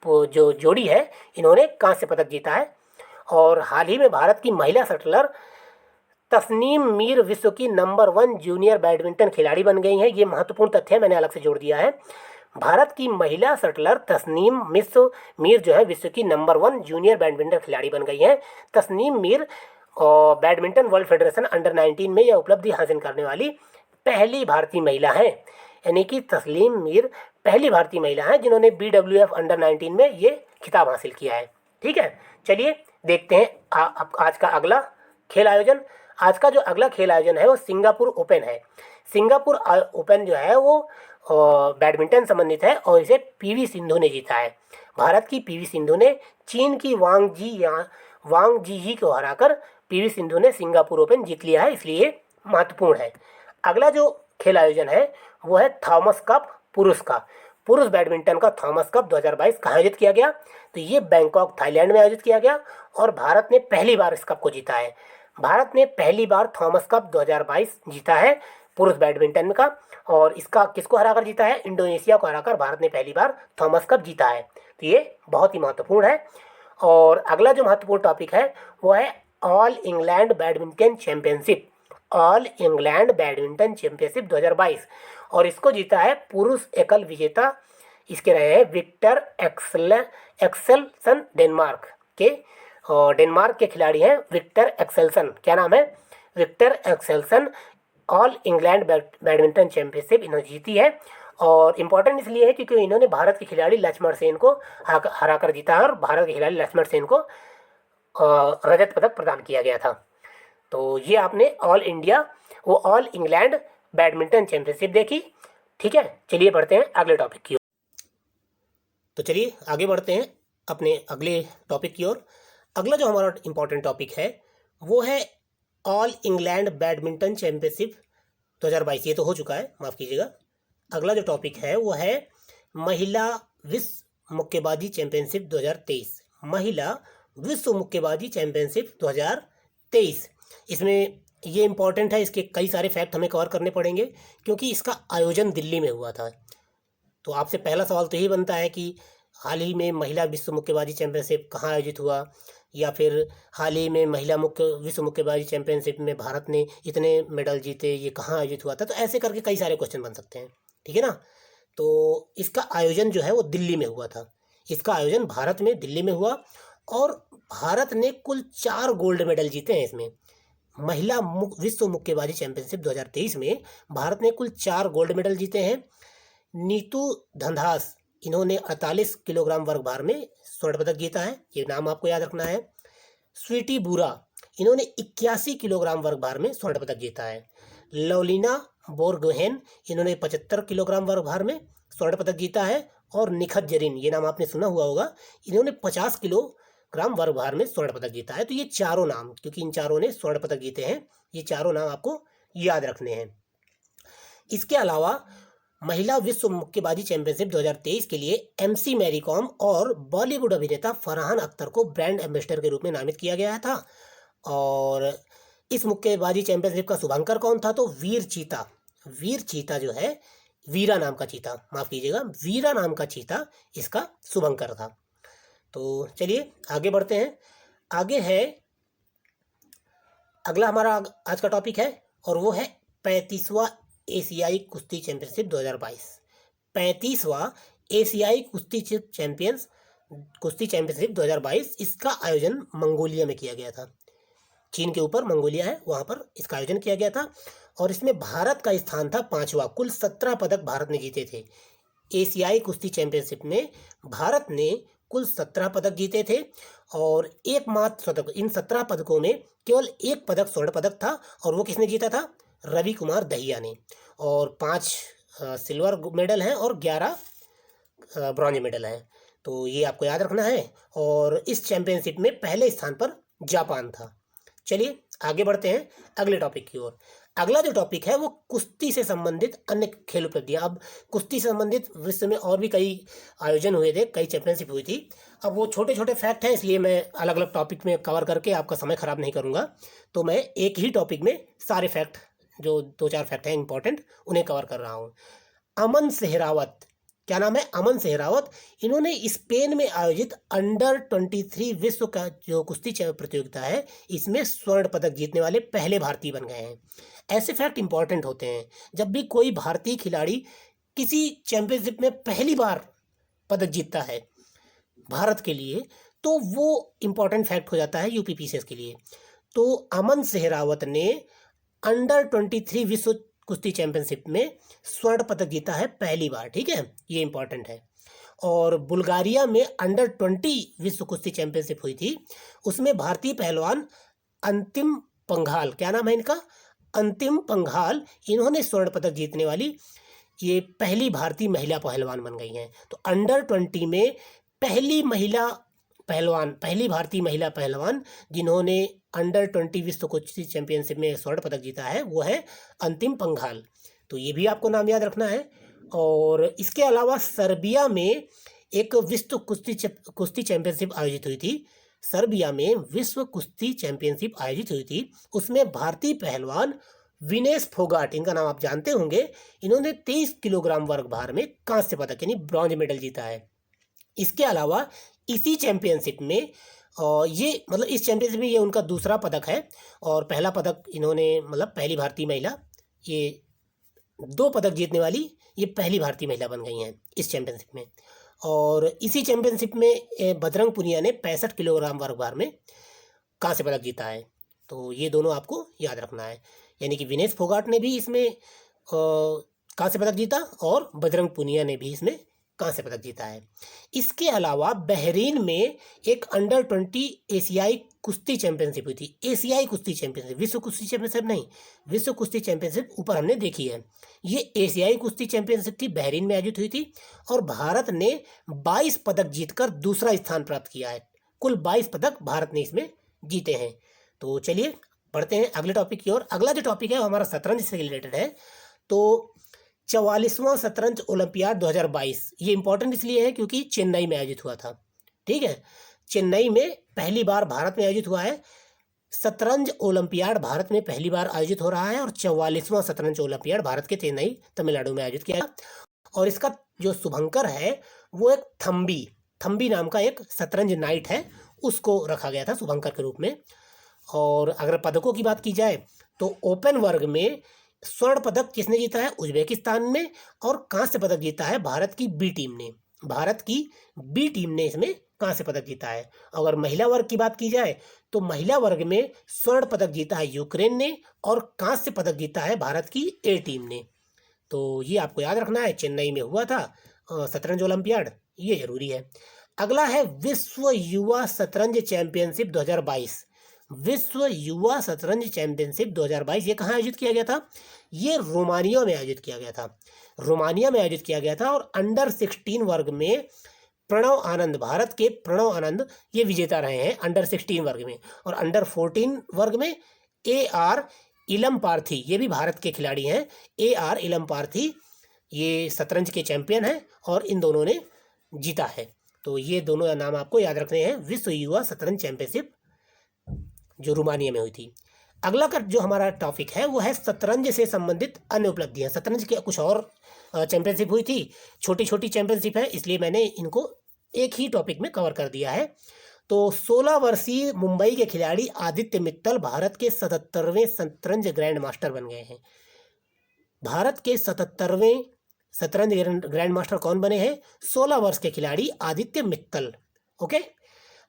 जो जोड़ी है, इन्होंने कांस्य पदक जीता है। और हाल ही में भारत की महिला शटलर तस्नीम मीर विश्व की नंबर 1 जूनियर बैडमिंटन खिलाड़ी बन गई हैं। ये महत्वपूर्ण तथ्य है, मैंने अलग से जोड़ दिया है। भारत की महिला शटलर तस्नीम मीर जो है विश्व की नंबर 1 जूनियर बैडमिंटन खिलाड़ी बन गई हैं। Tasnim Mir badminton world federation under 19 में यह उपलब्धि हासिल करने वाली पहली भारतीय महिला हैं। यानी कि तस्लीम मीर पहली भारतीय महिला हैं जिन्होंने BWF अंडर 19 में ये खिताब हासिल किया है, ठीक है। चलिए देखते हैं आज का अगला खेल आयोजन। आज का जो अगला खेल आयोजन है वो सिंगापुर ओपन है। सिंगापुर ओपन जो है वो बैडमिंटन संबंधित है और इसे PV सिंधु ने जीता है। भारत की PV सिंधु ने चीन की वांग जी को हराकर PV सिंधु ने सिंगापुर ओपन जीत लिया है, इसलिए महत्वपूर्ण है। अगला जो खेल आयोजन है वो है थॉमस कप पुरुष का। पुरुष बैडमिंटन का थॉमस कप 2022 कहाँ आयोजित किया गया? तो ये बैंकॉक थाईलैंड में आयोजित किया गया और भारत ने पहली बार इस कप को जीता है। भारत ने पहली बार थॉमस कप 2022 जीता है पुरुष बैडमिंटन का। और इसका किसको हराकर जीता है? इंडोनेशिया को हराकर भारत ने पहली बार थॉमस कप जीता है। तो ये बहुत ही महत्वपूर्ण है। और अगला जो महत्वपूर्ण टॉपिक है वो है all England badminton championship. All England badminton championship 2022 और इसको जीता है पुरुष एकल विजेता, इसके रहे हैं विक्टर एक्सेलसन डेनमार्क के। और डेनमार्क के खिलाड़ी हैं विक्टर एक्सेलसन। क्या नाम है? Viktor Axelsen. All England badminton championship इन्होंने जीती है। और इम्पोर्टेंट इसलिए है क्योंकि इन्होंने भारत के खिलाड़ी लक्ष्मण सेन को हराकर जीता है और भारत के खिलाड़ी लक्ष्मण सेन को रजत पदक प्रदान किया गया था। तो ये आपने ऑल इंग्लैंड बैडमिंटन चैंपियनशिप देखी, ठीक है। चलिए बढ़ते हैं अगले टॉपिक की ओर। तो चलिए आगे बढ़ते हैं अपने अगले टॉपिक की ओर। अगला जो हमारा इम्पोर्टेंट टॉपिक है वो है ऑल इंग्लैंड बैडमिंटन चैंपियनशिप 2022। ये तो हो चुका है, माफ़ कीजिएगा। अगला जो टॉपिक है वो है महिला विश्व मुक्केबाजी चैंपियनशिप 2023। महिला विश्व मुक्केबाजी चैंपियनशिप 2023। इसमें ये इम्पॉर्टेंट है, इसके कई सारे फैक्ट हमें कवर करने पड़ेंगे क्योंकि इसका आयोजन दिल्ली में हुआ था। तो आपसे पहला सवाल तो यही बनता है कि हाल ही में महिला विश्व मुक्केबाजी चैंपियनशिप कहाँ आयोजित हुआ, या फिर हाल ही में महिला विश्व मुक्केबाजी चैंपियनशिप में भारत ने इतने मेडल जीते, ये कहाँ आयोजित हुआ था। तो ऐसे करके कई सारे क्वेश्चन बन सकते हैं, ठीक है ना। तो इसका आयोजन जो है वो दिल्ली में हुआ था। इसका आयोजन भारत में दिल्ली में हुआ और भारत ने कुल 4 गोल्ड मेडल जीते हैं इसमें। महिला विश्व मुक्केबाजी चैंपियनशिप 2023 में भारत ने कुल 4 गोल्ड मेडल जीते हैं। नीतू धंधास, इन्होंने 48 किलोग्राम वर्ग भार में स्वर्ण पदक जीता है, ये नाम आपको याद रखना है। स्वीटी बुरा, इन्होंने 81 किलोग्राम वर्ग भार में स्वर्ण पदक जीता है। लवलीना बोरगोहेन, इन्होंने 75 किलोग्राम वर्ग भार में स्वर्ण पदक जीता है। और निखत जरीन, ये नाम आपने सुना हुआ होगा, इन्होंने 50 किलोग्राम वर्ग भार में स्वर्ण पदक जीता है। तो ये चारों नाम, क्योंकि इन चारों ने स्वर्ण पदक जीते हैं, ये चारों नाम आपको याद रखने हैं। इसके अलावा महिला विश्व मुक्केबाजी चैंपियनशिप 2023 के लिए MC मैरी कॉम और बॉलीवुड अभिनेता फरहान अख्तर को ब्रांड एम्बेसडर के रूप में नामित किया गया था। और इस मुक्केबाजी चैंपियनशिप का शुभांकर कौन था? तो वीर चीता जो है, वीरा नाम का चीता, माफ कीजिएगा, वीरा नाम का चीता इसका शुभंकर था। तो चलिए आगे बढ़ते हैं। आगे है अगला हमारा आज का टॉपिक है, और वो है 35वां एशियाई कुश्ती चैंपियनशिप 2022। 35वां एशियाई कुश्ती चैंपियनशिप 2022, इसका आयोजन मंगोलिया में किया गया था। चीन के ऊपर मंगोलिया है, वहाँ पर इसका आयोजन किया गया था। और इसमें भारत का स्थान था 5वां। कुल 17 पदक भारत ने जीते थे। एशियाई कुश्ती चैंपियनशिप में भारत ने कुल 17 पदक जीते थे, और एकमात्र पदक, इन 17 पदकों में केवल एक पदक स्वर्ण पदक था, और वो किसने जीता था? रवि कुमार दहिया ने। और 5 सिल्वर मेडल हैं और 11 ब्रॉन्ज मेडल हैं। तो ये आपको याद रखना है। और इस चैंपियनशिप में पहले स्थान पर जापान था। चलिए आगे बढ़ते हैं अगले टॉपिक की ओर। अगला जो टॉपिक है वो कुश्ती से संबंधित अन्य खेल उपलब्धियाँ। अब कुश्ती से संबंधित विश्व में और भी कई आयोजन हुए थे, कई चैंपियनशिप हुई थी। अब वो छोटे छोटे फैक्ट हैं, इसलिए मैं अलग अलग टॉपिक में कवर करके आपका समय खराब नहीं करूँगा। तो मैं एक ही टॉपिक में सारे फैक्ट, जो 2-4 फैक्ट हैं इंपॉर्टेंट, उन्हें कवर कर रहा हूँ। अमन सेहरावत, क्या नाम है? अमन सेहरावत। इन्होंने स्पेन में आयोजित अंडर 23 विश्व का जो कुश्ती प्रतियोगिता है, इसमें स्वर्ण पदक जीतने वाले पहले भारतीय बन गए हैं। ऐसे फैक्ट इंपॉर्टेंट होते हैं। जब भी कोई भारतीय खिलाड़ी किसी चैंपियनशिप में पहली बार पदक जीतता है भारत के लिए, तो वो इंपॉर्टेंट फैक्ट हो जाता है यूपीपीसीएस के लिए। तो अमन सेहरावत ने अंडर 23 विश्व कुश्ती चैंपियनशिप में स्वर्ण पदक जीता है पहली बार। ठीक है, ये इंपॉर्टेंट है। और बुल्गारिया में अंडर 20 विश्व कुश्ती चैंपियनशिप हुई थी, उसमें भारतीय पहलवान अंतिम पंघाल, क्या नाम है इनका? अंतिम पंघाल, इन्होंने स्वर्ण पदक जीतने वाली ये पहली भारतीय महिला पहलवान बन गई हैं। तो अंडर 20 में पहली भारतीय महिला पहलवान जिन्होंने अंडर 20 विश्व कुश्ती चैंपियनशिप में स्वर्ण पदक जीता है, वो है अंतिम पंघाल। तो ये भी आपको नाम याद रखना है। और इसके अलावा सर्बिया में एक विश्व कुश्ती चैंपियनशिप आयोजित हुई थी। सर्बिया में विश्व कुश्ती चैंपियनशिप आयोजित हुई थी, उसमें भारतीय पहलवान विनेश फोगाट, इनका नाम आप जानते होंगे, इन्होंने 23 किलोग्राम वर्ग भार में कांस्य पदक यानी ब्रॉन्ज मेडल जीता है। इसके अलावा इसी चैंपियनशिप में इस चैंपियनशिप में ये उनका दूसरा पदक है, और पहला पदक इन्होंने पहली भारतीय महिला, ये 2 पदक जीतने वाली ये पहली भारतीय महिला बन गई हैं इस चैंपियनशिप में। और इसी चैंपियनशिप में बजरंग पुनिया ने 65 किलोग्राम वर्ग भार में कांस्य पदक जीता है। तो ये दोनों आपको याद रखना है, यानी कि विनेश फोगाट ने भी इसमें कांस्य पदक जीता, और बजरंग पुनिया ने भी इसमें कांस्य पदक जीता है। इसके अलावा बहरीन में एक अंडर 20 एशियाई कुश्ती चैंपियनशिप हुई थी। एशियाई कुश्ती चैंपियनशिप, विश्व कुश्ती चैंपियनशिप नहीं, विश्व कुश्ती चैंपियनशिप ऊपर हमने देखी है। ये एशियाई कुश्ती चैंपियनशिप थी, बहरीन में आयोजित हुई थी, और भारत ने 22 पदक जीतकर दूसरा स्थान प्राप्त किया है। कुल 22 पदक भारत ने इसमें जीते हैं। तो चलिए बढ़ते हैं अगले टॉपिक की ओर। अगला जो टॉपिक है वो हमारा शतरंज से रिलेटेड है। तो 44वां शतरंज ओलंपियाड 2022, ये इंपॉर्टेंट इसलिए है क्योंकि चेन्नई में आयोजित हुआ था। ठीक है, चेन्नई में पहली बार भारत में आयोजित हुआ है। शतरंज ओलंपियाड भारत में पहली बार आयोजित हो रहा है, और 44वां शतरंज ओलंपियाड भारत के चेन्नई तमिलनाडु में आयोजित किया। और इसका जो शुभंकर है वो एक थम्बी नाम का एक शतरंज नाइट है, उसको रखा गया था शुभंकर के रूप में। और अगर पदकों की बात की जाए तो ओपन वर्ग में स्वर्ण पदक किसने जीता है? उज्बेकिस्तान ने। और कांस्य पदक जीता है भारत की बी टीम ने। इसमें कांस्य पदक जीता है। अगर महिला वर्ग की बात की जाए तो महिला वर्ग में स्वर्ण पदक जीता है यूक्रेन ने और कांस्य पदक जीता है भारत की ए टीम ने। तो ये आपको याद रखना है, चेन्नई में हुआ था शतरंज ओलंपियाड, ये जरूरी है। अगला है विश्व युवा शतरंज चैंपियनशिप 2022। विश्व युवा शतरंज चैंपियनशिप 2022 ये कहाँ आयोजित किया गया था? ये रोमानिया में आयोजित किया गया था। रोमानिया में आयोजित किया गया था और अंडर 16 वर्ग में प्रणव आनंद, भारत के प्रणव आनंद ये विजेता रहे हैं अंडर 16 वर्ग में। और अंडर 14 वर्ग में AR इलम पार्थी, ये भी भारत के खिलाड़ी हैं। AR इलम पार्थी ये शतरंज के चैंपियन हैं और इन दोनों ने जीता है। तो ये दोनों नाम आपको याद रखने हैं, विश्व युवा शतरंज चैंपियनशिप जो रोमानिया में हुई थी। अगला का जो हमारा टॉपिक है वो है शतरंज से संबंधित अन्य उपलब्धियां। शतरंज के कुछ और चैंपियनशिप हुई थी, छोटी छोटी चैंपियनशिप है, इसलिए मैंने इनको एक ही टॉपिक में कवर कर दिया है। तो 16 वर्षीय मुंबई के खिलाड़ी आदित्य मित्तल भारत के 77वें शतरंज ग्रैंड मास्टर बन गए हैं। भारत के 77वें शतरंज ग्रैंड मास्टर कौन बने हैं? 16 वर्ष के खिलाड़ी आदित्य मित्तल। ओके,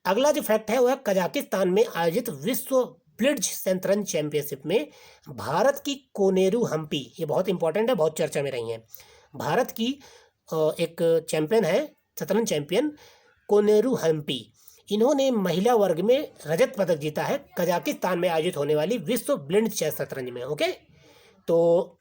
अगला जो फैक्ट है वह कजाकिस्तान में आयोजित विश्व ब्लिट्ज शतरंज चैंपियनशिप में भारत की कोनेरू हम्पी, ये बहुत इंपॉर्टेंट है, बहुत चर्चा में रही हैं। भारत की एक चैंपियन है, शतरंज चैंपियन कोनेरू हम्पी, इन्होंने महिला वर्ग में रजत पदक जीता है कजाकिस्तान में आयोजित होने वाली विश्व ब्लिट्ज शतरंज में। ओके, तो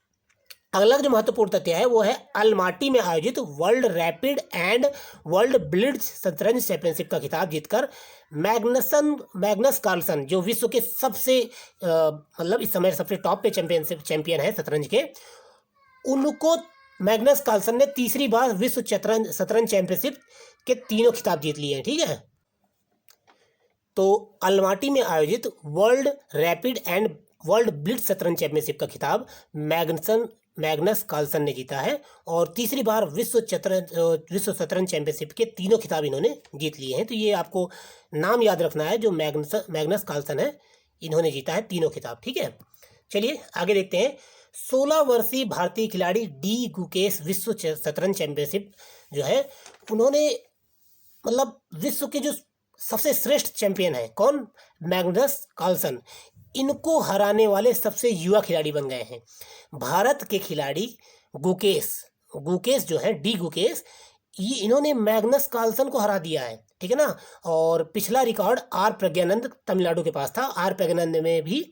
अगला जो महत्वपूर्ण तथ्य है वो है अलमाटी में आयोजित world rapid and world blitz शतरंज चैंपियनशिप का खिताब जीतकर मैग्नस कार्लसन, जो विश्व के सबसे मतलब इस समय सबसे टॉप पे चैंपियन है शतरंज के, उनको मैग्नस कार्लसन ने तीसरी बार विश्व शतरंज चैंपियनशिप के तीनों खिताब जीत लिए हैं। ठीक है, तो अलमाटी में आयोजित world rapid and world blitz शतरंज चैंपियनशिप का खिताब मैग्नस कार्लसन ने जीता है और तीसरी बार विश्व शतरंज चैंपियनशिप के तीनों खिताब इन्होंने जीत लिए हैं। तो ये आपको नाम याद रखना है, जो मैग्नस कार्लसन है इन्होंने जीता है तीनों खिताब। ठीक है, चलिए आगे देखते हैं। 16 वर्षीय भारतीय खिलाड़ी डी गुकेश विश्व शतरंज चैंपियनशिप जो है, उन्होंने मतलब विश्व के जो सबसे श्रेष्ठ चैंपियन है कौन? मैग्नस कार्लसन, इनको हराने वाले सबसे युवा खिलाड़ी बन गए हैं। भारत के खिलाड़ी गुकेश जो है, डी गुकेश, ये इन्होंने मैग्नस कार्लसन को हरा दिया है। ठीक है ना, और पिछला रिकॉर्ड आर प्रज्ञानंद तमिलनाडु के पास था, आर प्रज्ञानंद में भी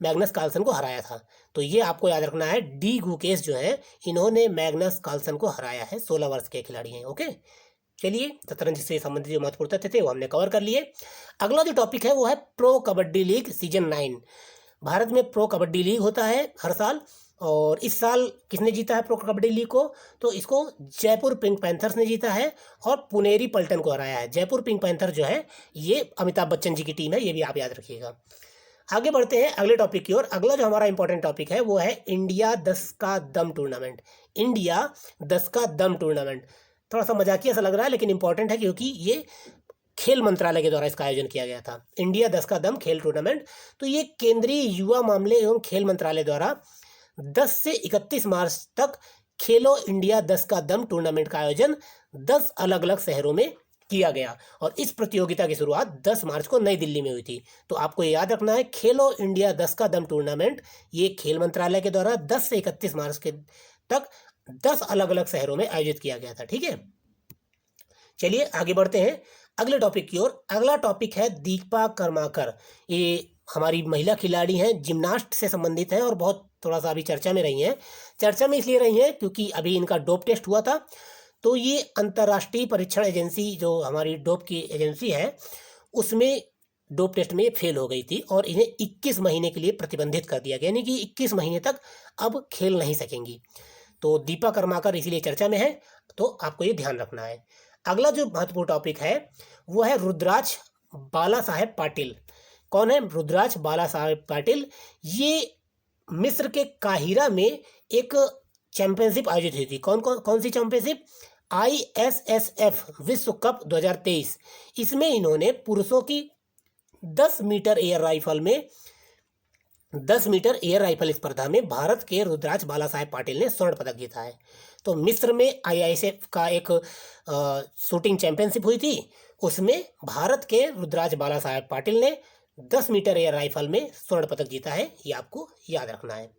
मैग्नस कार्लसन को हराया था। तो ये आपको याद रखना है, डी गुकेश जो है इन्होंने मैग्नस कार्लसन को हराया है, 16 वर्ष के खिलाड़ी हैं। ओके, चलिए शतरंज से संबंधित जो महत्वपूर्ण तथ्य थे वो हमने कवर कर लिए। अगला जो टॉपिक है वो है pro kabaddi league season 9। Bharat में प्रो कबड्डी लीग होता है हर साल, और इस साल किसने जीता है प्रो कबड्डी लीग को? तो इसको जयपुर पिंक पैंथर्स ने जीता है और पुनेरी पल्टन को हराया है। जयपुर पिंक पैंथर जो है ये अमिताभ बच्चन जी की टीम है, ये भी आप याद रखिएगा। आगे बढ़ते हैं अगले टॉपिक की ओर। अगला जो हमारा इंपॉर्टेंट टॉपिक है वो है इंडिया 10 का दम टूर्नामेंट। इंडिया 10 का दम टूर्नामेंट थोड़ा सा मजाकिया सा लग रहा है लेकिन इंपॉर्टेंट है, क्योंकि ये खेल मंत्रालय के द्वारा इसका आयोजन किया गया था। इंडिया 10 का दम खेल टूर्नामेंट, तो ये केंद्रीय युवा मामले एवं खेल मंत्रालय द्वारा 10 से 31 मार्च तक खेलो इंडिया 10 का दम टूर्नामेंट का आयोजन 10 अलग अलग शहरों में किया गया। और इस प्रतियोगिता की शुरुआत 10 मार्च को नई दिल्ली में हुई थी। तो आपको ये याद रखना है, खेलो इंडिया 10 का दम टूर्नामेंट ये खेल मंत्रालय के द्वारा 10 से 31 मार्च के तक 10 अलग अलग शहरों में आयोजित किया गया था। ठीक है, चलिए आगे बढ़ते हैं अगले टॉपिक की ओर। अगला टॉपिक है दीपा कर्माकर। ये हमारी महिला खिलाड़ी हैं, जिम्नास्ट से संबंधित हैं और बहुत थोड़ा सा अभी चर्चा में रही हैं। चर्चा में इसलिए रही हैं क्योंकि अभी इनका डोप टेस्ट हुआ था। तो ये अंतर्राष्ट्रीय परीक्षण एजेंसी जो हमारी डोप की एजेंसी है उसमें डोप टेस्ट में फेल हो गई थी और इन्हें 21 महीने के लिए प्रतिबंधित कर दिया गया, यानी कि 21 महीने तक अब खेल नहीं सकेंगी। तो दीपा कर्माकर इसीलिए चर्चा में है, तो आपको ये ध्यान रखना है। अगला जो महत्वपूर्ण टॉपिक है वो है रुद्राज बाला साहेब पाटिल। कौन है रुद्राज बाला साहेब पाटिल? ये मिस्र के काहिरा में एक चैंपियनशिप आयोजित हुई थी। कौन सी चैंपियनशिप? ISSF विश्व कप 2023। इसमें इन्होंने पुरुषों की 10 मीटर एयर राइफल में 10 मीटर एयर राइफल स्पर्धा में भारत के रुद्राज बालासाहेब पाटिल ने स्वर्ण पदक जीता है। तो मिस्र में आईआईएसएफ का एक शूटिंग चैंपियनशिप हुई थी, उसमें भारत के रुद्राज बालासाहेब पाटिल ने 10 मीटर एयर राइफल में स्वर्ण पदक जीता है, ये आपको याद रखना है।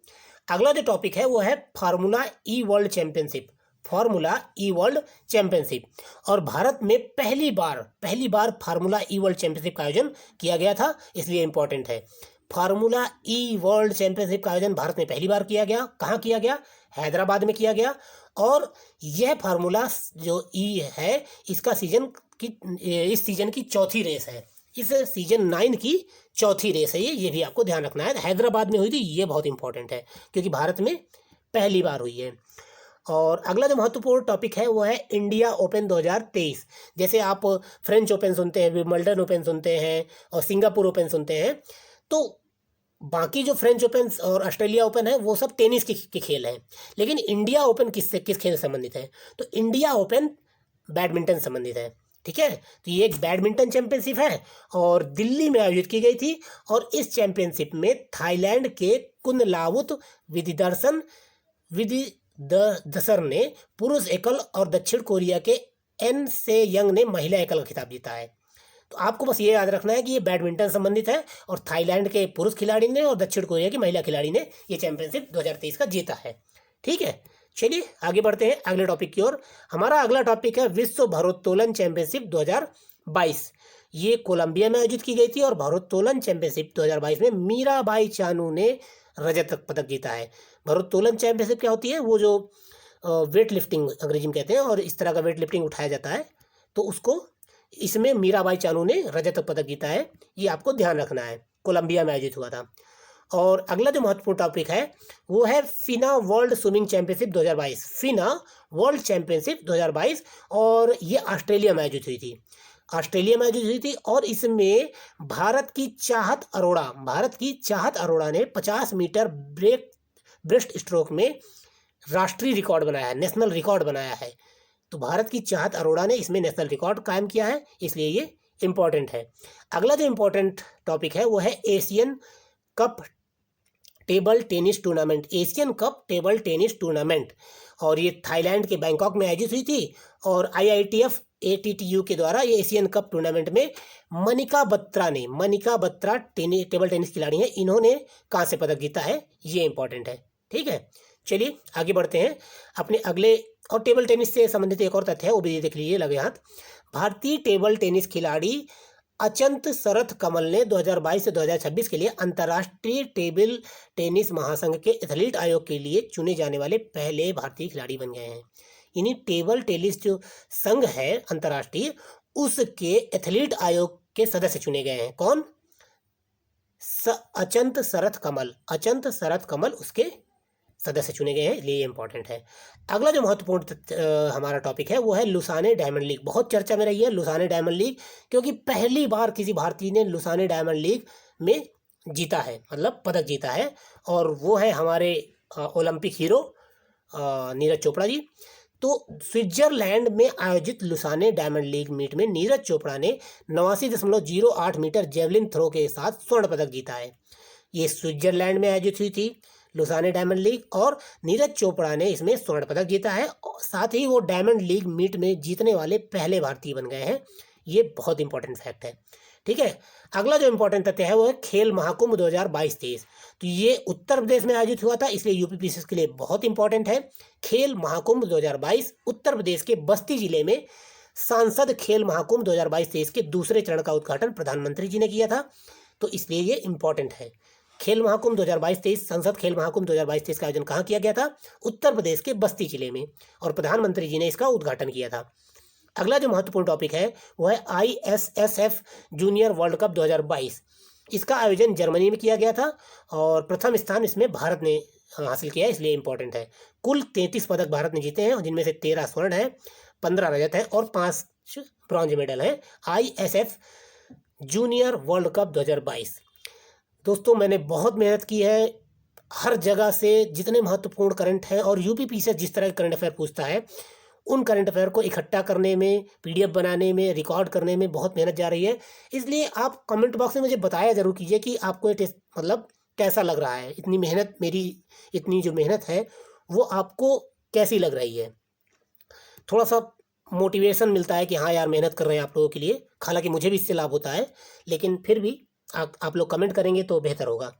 अगला जो टॉपिक है वो है फार्मूला ई वर्ल्ड चैंपियनशिप। फार्मूला ई वर्ल्ड चैंपियनशिप, और भारत में पहली बार फार्मूला ई वर्ल्ड चैंपियनशिप का आयोजन किया गया था, इसलिए इंपॉर्टेंट है। फार्मूला ई वर्ल्ड चैंपियनशिप का आयोजन भारत में पहली बार किया गया। कहाँ किया गया? हैदराबाद में किया गया। और यह फार्मूला जो ई है इसका इस सीजन की चौथी रेस है। इस सीजन 9 की चौथी रेस है ये भी आपको ध्यान रखना है। हैदराबाद में हुई थी, ये बहुत इंपॉर्टेंट है क्योंकि भारत में पहली बार हुई है। और अगला जो महत्वपूर्ण टॉपिक है वो है इंडिया ओपन 2023। जैसे आप फ्रेंच ओपन सुनते हैं, विंबलडन ओपन सुनते हैं और सिंगापुर ओपन सुनते हैं, तो बाकी जो फ्रेंच ओपन और ऑस्ट्रेलिया ओपन है वो सब टेनिस के खेल हैं, लेकिन इंडिया ओपन किस खेल से संबंधित है? तो इंडिया ओपन बैडमिंटन संबंधित है। ठीक है, तो ये एक बैडमिंटन चैंपियनशिप है और दिल्ली में आयोजित की गई थी। और इस चैंपियनशिप में थाईलैंड के कुनलावुत विदिदसर ने पुरुष एकल और दक्षिण कोरिया के एन से यंग ने महिला एकल का खिताब जीता है। तो आपको बस ये याद रखना है कि ये बैडमिंटन संबंधित है और थाईलैंड के पुरुष खिलाड़ी ने और दक्षिण कोरिया की महिला खिलाड़ी ने ये चैंपियनशिप 2023 का जीता है। ठीक है, चलिए आगे बढ़ते हैं अगले टॉपिक की ओर। हमारा अगला टॉपिक है विश्व भारोत्तोलन चैंपियनशिप 2022। ये कोलंबिया में आयोजित की गई थी और भारोत्तोलन चैंपियनशिप 2022 में मीराबाई चानू ने रजत पदक जीता है। भारोत्तोलन चैंपियनशिप क्या होती है? वो जो वेट लिफ्टिंग अंग्रेजी में कहते हैं और इस तरह का वेट लिफ्टिंग उठाया जाता है, तो उसको इसमें मीराबाई चानू ने रजत पदक जीता है, ये आपको ध्यान रखना है। कोलंबिया में आयोजित हुआ था। और अगला जो महत्वपूर्ण टॉपिक है वो है FINA world swimming championship 2022। FINA world championship 2022, और ये ऑस्ट्रेलिया में आयोजित हुई थी। और इसमें भारत की चाहत अरोड़ा ने 50 मीटर ब्रेस्ट स्ट्रोक में राष्ट्रीय रिकॉर्ड बनाया है, नेशनल रिकॉर्ड बनाया है। तो भारत की चाहत अरोड़ा ने इसमें नेशनल रिकॉर्ड कायम किया है, इसलिए ये इंपॉर्टेंट है। अगला जो इंपॉर्टेंट टॉपिक है वो है Asian cup table tennis tournament, और ये थाईलैंड के बैंकॉक में आयोजित हुई थी। और IITF ATTU के द्वारा ये एशियन कप टूर्नामेंट में मनिका बत्रा टेबल टेनिस खिलाड़ी हैं, इन्होंने कांस्य पदक जीता है, ये इंपॉर्टेंट है। ठीक है, चलिए आगे बढ़ते हैं अपने अगले। और टेबल टेनिस से संबंधित एक और तथ्य है, वो भी देख लीजिए लगे हाथ। भारतीय टेबल टेनिस खिलाड़ी अचंत शरथ कमल ने 2022 से 2026 के लिए अंतर्राष्ट्रीय टेबल टेनिस महासंघ के एथलीट आयोग के लिए चुने जाने वाले पहले भारतीय खिलाड़ी बन गए हैं। यानी टेबल टेनिस जो संघ है अंतर्राष्ट्रीय, उसके एथलीट आयोग के सदस्य चुने गए हैं। कौन? अचंत शरथ कमल उसके सदस्य चुने गए हैं, इसलिए इंपॉर्टेंट है। अगला जो महत्वपूर्ण हमारा टॉपिक है वो है लुसाने डायमंड लीग। बहुत चर्चा में रही है लुसाने डायमंड लीग, क्योंकि पहली बार किसी भारतीय ने लुसाने डायमंड लीग में जीता है, मतलब पदक जीता है, और वो है हमारे ओलंपिक हीरो नीरज चोपड़ा जी। तो स्विट्जरलैंड में आयोजित लुसाने डायमंड लीग मीट में नीरज चोपड़ा ने 89.08 मीटर जेवलिन थ्रो के साथ स्वर्ण पदक जीता है। ये स्विट्जरलैंड में आयोजित हुई थी लुसाने डायमंड लीग, और नीरज चोपड़ा ने इसमें स्वर्ण पदक जीता है। साथ ही वो डायमंड लीग मीट में जीतने वाले पहले भारतीय बन गए हैं, ये बहुत इंपॉर्टेंट फैक्ट है। ठीक है, अगला जो इंपॉर्टेंट तथ्य है वो है खेल महाकुंभ 2022-23। तो ये उत्तर प्रदेश में आयोजित हुआ था, इसलिए यूपीपीसीएस के लिए बहुत इंपॉर्टेंट है। खेल महाकुंभ 2022 उत्तर प्रदेश के बस्ती जिले में सांसद खेल महाकुंभ 2022-23 के दूसरे चरण का उद्घाटन प्रधानमंत्री जी ने किया था, तो इसलिए ये इंपॉर्टेंट है। खेल महाकुंभ 2022-23, संसद खेल महाकुंभ 2022-23 का आयोजन कहाँ किया गया था? उत्तर प्रदेश के बस्ती जिले में, और प्रधानमंत्री जी ने इसका उद्घाटन किया था। अगला जो महत्वपूर्ण टॉपिक है वो है ISSF जूनियर वर्ल्ड कप 2022। इसका आयोजन जर्मनी में किया गया था और प्रथम स्थान इसमें भारत ने हासिल किया है, इसलिए इंपॉर्टेंट है। कुल 33 पदक भारत ने जीते हैं, जिनमें से 13 स्वर्ण है, 15 रजत है और 5 ब्रॉन्ज मेडल है। ISF junior world cup 2022। दोस्तों, मैंने बहुत मेहनत की है, हर जगह से जितने महत्वपूर्ण करंट हैं और यूपीपीसीएस जिस तरह के करंट अफेयर पूछता है, उन करंट अफेयर को इकट्ठा करने में, PDF बनाने में, रिकॉर्ड करने में बहुत मेहनत जा रही है। इसलिए आप कमेंट बॉक्स में मुझे बताया जरूर कीजिए कि आपको ये टेस्ट मतलब कैसा लग रहा है, इतनी मेहनत, मेरी इतनी जो मेहनत है वो आपको कैसी लग रही है। थोड़ा सा मोटिवेशन मिलता है कि हाँ यार मेहनत कर रहे हैं आप लोगों के लिए, हालांकि मुझे भी इससे लाभ होता है, लेकिन फिर भी आप लोग कमेंट करेंगे तो बेहतर होगा।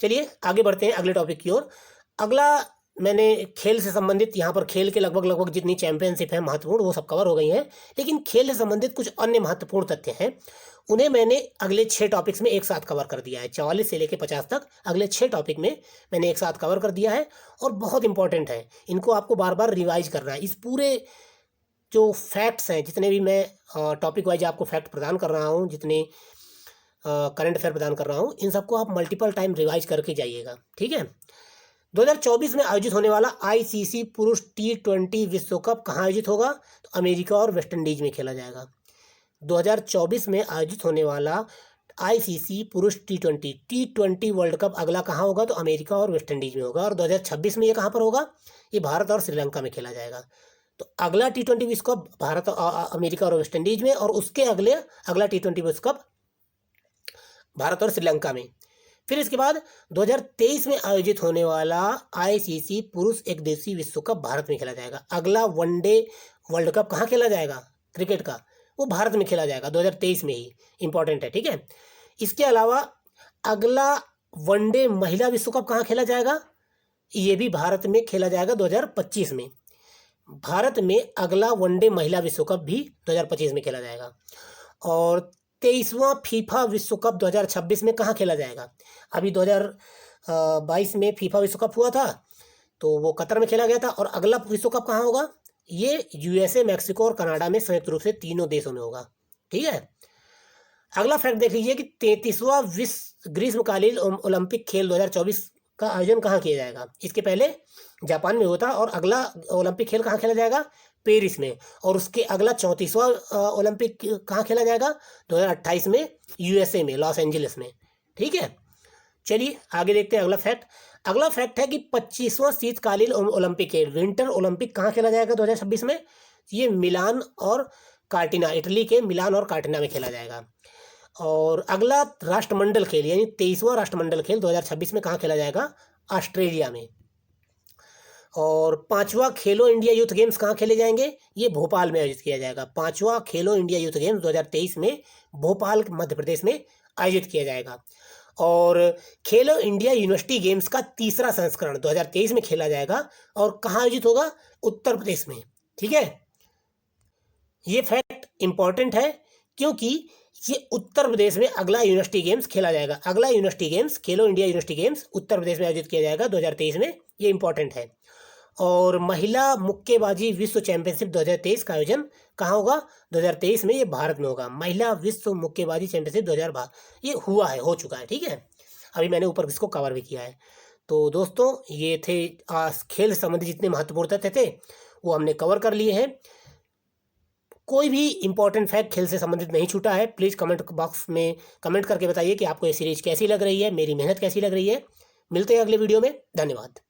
चलिए आगे बढ़ते हैं अगले टॉपिक की ओर। अगला, मैंने खेल से संबंधित, यहाँ पर खेल के लगभग लगभग जितनी चैंपियनशिप है महत्वपूर्ण वो सब कवर हो गई हैं, लेकिन खेल से संबंधित कुछ अन्य महत्वपूर्ण तथ्य हैं, उन्हें मैंने अगले 6 टॉपिक्स में एक साथ कवर कर दिया है। 44 से लेकर 50 तक अगले 6 टॉपिक में मैंने एक साथ कवर कर दिया है, और बहुत इंपॉर्टेंट है, इनको आपको बार बार रिवाइज करना है। इस पूरे जो फैक्ट्स हैं, जितने भी मैं टॉपिक वाइज आपको फैक्ट प्रदान कर रहा हूँ, जितने करंट अफेयर प्रदान कर रहा हूँ, इन सबको आप मल्टीपल टाइम रिवाइज करके जाइएगा, ठीक है। 2024 में आयोजित होने वाला आईसीसी पुरुष T20 विश्व कप कहाँ आयोजित होगा? तो अमेरिका और वेस्ट इंडीज में खेला जाएगा। 2024 में आयोजित होने वाला आईसीसी पुरुष T20 वर्ल्ड कप अगला कहाँ होगा? तो अमेरिका और वेस्ट इंडीज में होगा। और 2026 में ये कहाँ पर होगा? ये भारत और श्रीलंका में खेला जाएगा। तो अगला T20 विश्व कप भारत, अमेरिका और वेस्ट इंडीज में, और उसके अगला T20 विश्व कप भारत और श्रीलंका में। फिर इसके बाद 2023 में आयोजित होने वाला आईसीसी पुरुष एक दिवसीय विश्व कप भारत में खेला जाएगा। अगला वनडे वर्ल्ड कप कहाँ खेला जाएगा क्रिकेट का? वो भारत में खेला जाएगा 2023 में ही, इंपॉर्टेंट है, ठीक है। इसके अलावा अगला वनडे महिला विश्व कप कहाँ खेला जाएगा? ये भी भारत में खेला जाएगा 2025 में। भारत में अगला वनडे महिला विश्व कप भी 2025 में खेला जाएगा। और 23वां फीफा विश्व कप 2026 में कहाँ खेला जाएगा? अभी 2022 में फीफा विश्व कप हुआ था, तो वो कतर में खेला गया था। और अगला विश्व कप कहाँ होगा? ये यूएसए, मैक्सिको और कनाडा में संयुक्त रूप से तीनों देशों में होगा, ठीक है। अगला फैक्ट देख लीजिए कि 33वां विश्व ग्रीष्मकालीन ओलंपिक खेल 2024 का आयोजन कहाँ किया जाएगा? इसके पहले जापान में होता, और अगला ओलंपिक खेल कहाँ खेला जाएगा? पेरिस में। और उसके अगला 34वां ओलंपिक कहाँ खेला जाएगा? 2028 में यूएसए में, लॉस एंजलिस में, ठीक है। चलिए आगे देखते हैं अगला फैक्ट। अगला फैक्ट है कि 25वां शीतकालीन ओलंपिक खेल, विंटर ओलंपिक, कहाँ खेला जाएगा 2026 में? ये मिलान और कार्टिना, इटली के मिलान और कार्टिना में खेला जाएगा। और अगला राष्ट्रमंडल खेल यानी 23वां राष्ट्रमंडल खेल 2026 में कहाँ खेला जाएगा? ऑस्ट्रेलिया में। और 5वां खेलो इंडिया यूथ गेम्स कहाँ खेले जाएंगे? ये भोपाल में आयोजित किया जाएगा। 5वां खेलो इंडिया यूथ गेम्स 2023 में भोपाल, मध्य प्रदेश में आयोजित किया जाएगा। और खेलो इंडिया यूनिवर्सिटी गेम्स का 3रा संस्करण 2023 में खेला जाएगा, और कहाँ आयोजित होगा? उत्तर प्रदेश में, ठीक है। ये फैक्ट इंपॉर्टेंट है क्योंकि ये उत्तर प्रदेश में अगला यूनिवर्सिटी गेम्स खेला जाएगा। अगला यूनिवर्सिटी गेम्स, खेलो India university games Uttar Pradesh में आयोजित किया जाएगा 2023 में, ये इंपॉर्टेंट है। और महिला मुक्केबाजी विश्व चैंपियनशिप 2023 का आयोजन कहाँ होगा? 2023 में, ये भारत में होगा। महिला विश्व मुक्केबाजी चैंपियनशिप 2022 ये हुआ है, हो चुका है, ठीक है। अभी मैंने ऊपर इसको कवर भी किया है। तो दोस्तों ये थे खेल से संबंधित जितने महत्वपूर्ण तथ्य थे वो हमने कवर कर लिए हैं। कोई भी इंपॉर्टेंट फैक्ट खेल से संबंधित नहीं छूटा है। प्लीज़ कमेंट बॉक्स में कमेंट करके बताइए कि आपको ये सीरीज कैसी लग रही है, मेरी मेहनत कैसी लग रही है। मिलते हैं अगले वीडियो में। धन्यवाद।